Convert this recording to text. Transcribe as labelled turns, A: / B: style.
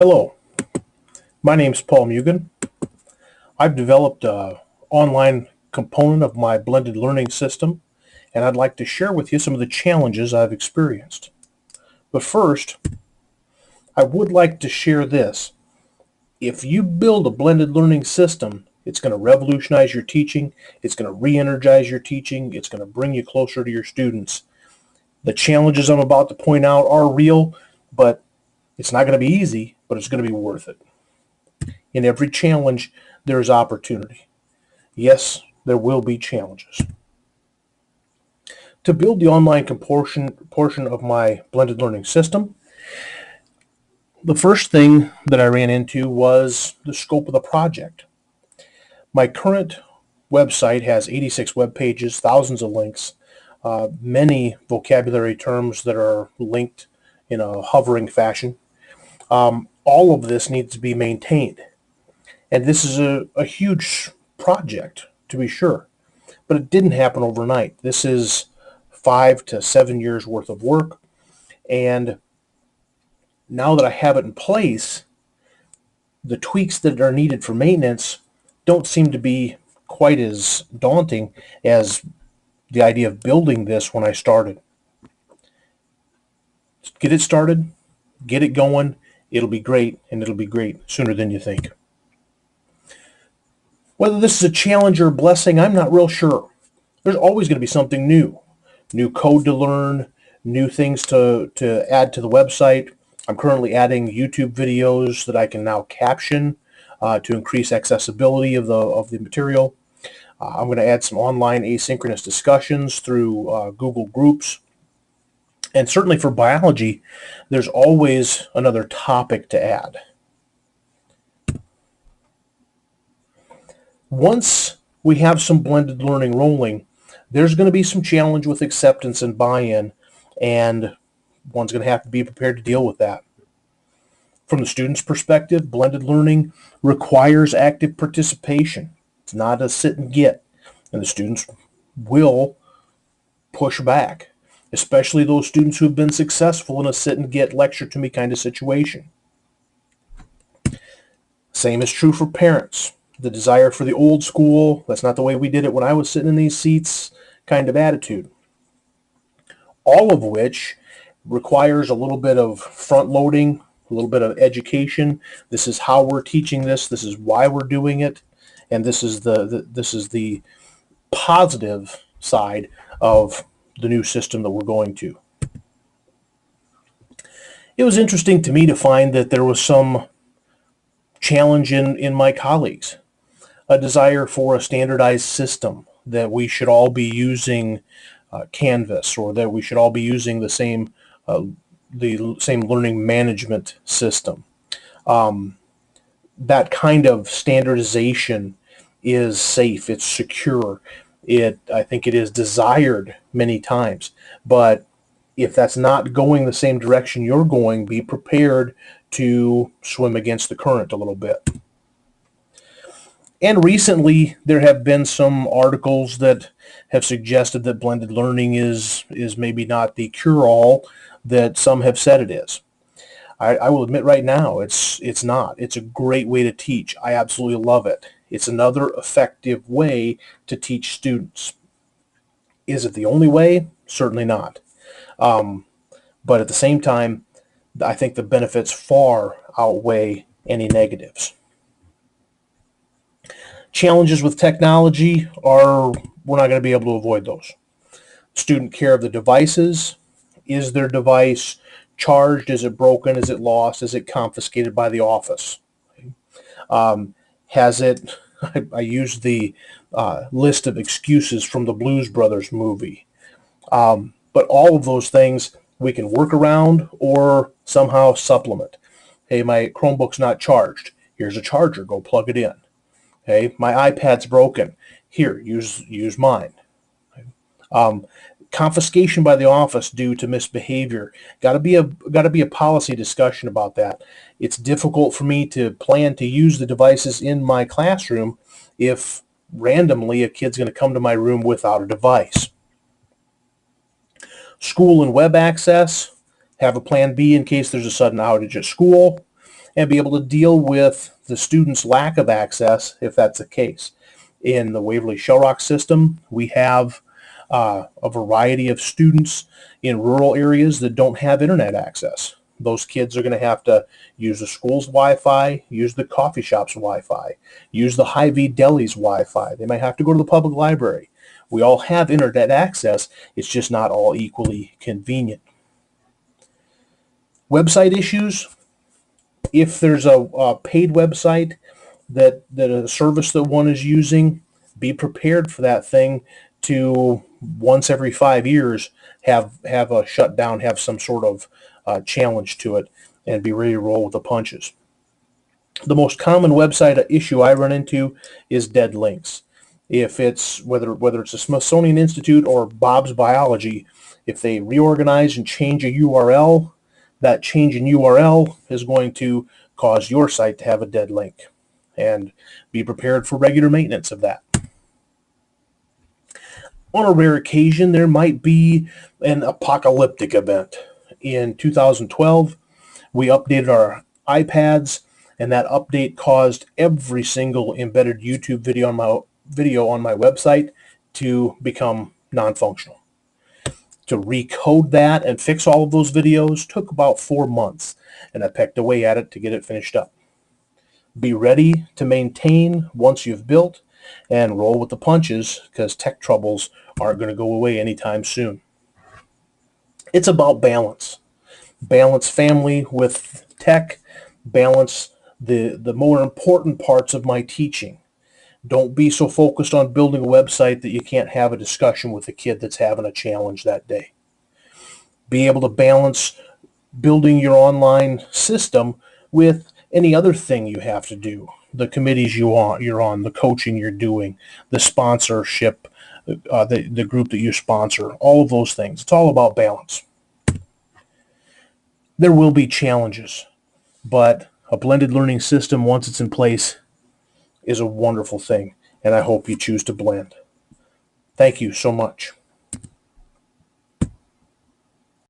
A: Hello, my name is Paul Mugen. I've developed an online component of my blended learning system, and I'd like to share with you some of the challenges I've experienced. But first, I would like to share this. If you build a blended learning system, it's going to revolutionize your teaching, it's going to re-energize your teaching, it's going to bring you closer to your students. The challenges I'm about to point out are real, but it's not going to be easy, but it's going to be worth it. In every challenge, there is opportunity. Yes, there will be challenges. To build the online portion of my blended learning system, the first thing that I ran into was the scope of the project. My current website has 86 web pages, thousands of links, many vocabulary terms that are linked in a hovering fashion. All of this needs to be maintained. And this is a huge project, to be sure. But it didn't happen overnight. This is 5 to 7 years worth of work. And now that I have it in place, the tweaks that are needed for maintenance don't seem to be quite as daunting as the idea of building this when I started. Get it started, get it going, it'll be great, and it'll be great sooner than you think. Whether this is a challenge or a blessing, I'm not real sure. There's always going to be something new code to learn, new things to add to the website. I'm currently adding YouTube videos that I can now caption to increase accessibility of the material. I'm going to add some online asynchronous discussions through Google Groups. And certainly for biology, there's always another topic to add. Once we have some blended learning rolling, there's going to be some challenge with acceptance and buy-in, and one's going to have to be prepared to deal with that. From the student's perspective, blended learning requires active participation. It's not a sit and get, and the students will push back, especially those students who've been successful in a sit and get lecture to me kind of situation. Same is true for parents. The desire for the old school, that's not the way we did it when I was sitting in these seats kind of attitude. All of which requires a little bit of front loading, a little bit of education. This is how we're teaching this. This is why we're doing it. And this is the positive side of the new system that we're going to. It was interesting to me to find that there was some challenge in my colleagues. A desire for a standardized system, that we should all be using Canvas, or that we should all be using the same learning management system. That kind of standardization is safe, it's secure. I think it is desired many times, but if that's not going the same direction you're going, be prepared to swim against the current a little bit. And recently, there have been some articles that have suggested that blended learning is maybe not the cure-all that some have said it is. I will admit right now, it's not. It's a great way to teach. I absolutely love it. It's another effective way to teach students. Is it the only way? Certainly not. But at the same time, I think the benefits far outweigh any negatives. Challenges with technology are, we're not going to be able to avoid those. Student care of the devices. Is their device charged? Is it broken? Is it lost? Is it confiscated by the office? Has it, I used the list of excuses from the Blues Brothers movie. But all of those things we can work around or somehow supplement. Hey, my Chromebook's not charged. Here's a charger. Go plug it in. Okay, my iPad's broken. Here, use mine. Confiscation by the office due to misbehavior. Got to be a policy discussion about that. It's difficult for me to plan to use the devices in my classroom if randomly a kid's going to come to my room without a device. School and web access. Have a plan B in case there's a sudden outage at school. and be able to deal with the student's lack of access if that's the case. In the Waverly Shell Rock system, we have a variety of students in rural areas that don't have internet access. Those kids are going to have to use the school's Wi-Fi, use the coffee shop's Wi-Fi, use the Hy-Vee deli's Wi-Fi. They might have to go to the public library. We all have internet access. It's just not all equally convenient. Website issues. If there's a paid website that a service that one is using, be prepared for that thing to once every 5 years have a shutdown, have some sort of challenge to it, and be ready to roll with the punches. The most common website issue I run into is dead links. If it's whether it's the Smithsonian Institute or Bob's Biology, if they reorganize and change a URL, that change in URL is going to cause your site to have a dead link, and be prepared for regular maintenance of that. On a rare occasion, there might be an apocalyptic event. In 2012, we updated our iPads, and that update caused every single embedded YouTube video on my website to become non-functional. To recode that and fix all of those videos took about 4 months, and I pecked away at it to get it finished up. Be ready to maintain once you've built, and roll with the punches, because tech troubles aren't going to go away anytime soon. It's about balance. Balance family with tech. Balance the more important parts of my teaching. Don't be so focused on building a website that you can't have a discussion with the kid that's having a challenge that day. Be able to balance building your online system with any other thing you have to do. The committees you're on, the coaching you're doing, the sponsorship, the group that you sponsor, all of those things. It's all about balance. There will be challenges, but a blended learning system, once it's in place, is a wonderful thing, and I hope you choose to blend. Thank you so much.